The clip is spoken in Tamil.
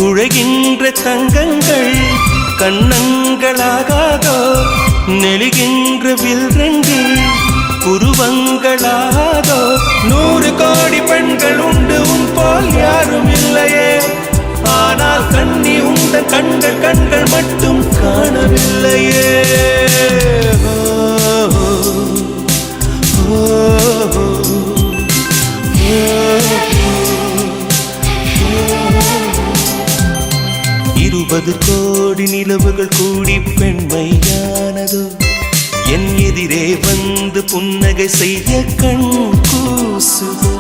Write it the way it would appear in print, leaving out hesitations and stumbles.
குழைகின்ற தங்கங்கள் கண்ணங்களாகாதோ நெளிகின்ற வில்ரங்கில் புருவங்களாகாதோ 100 கோடி பெண்கள் உண்டு உன் போல் யாரும் இல்லையே ஆனால் கண்ணி உண்ட கண்கள் மட்டும் காணவில்லையே இருபது கோடி நிலவுகள் கூடி பெண்மையானதோ என் எதிரே வந்து புன்னகை செய்ய கண் கூசுதோ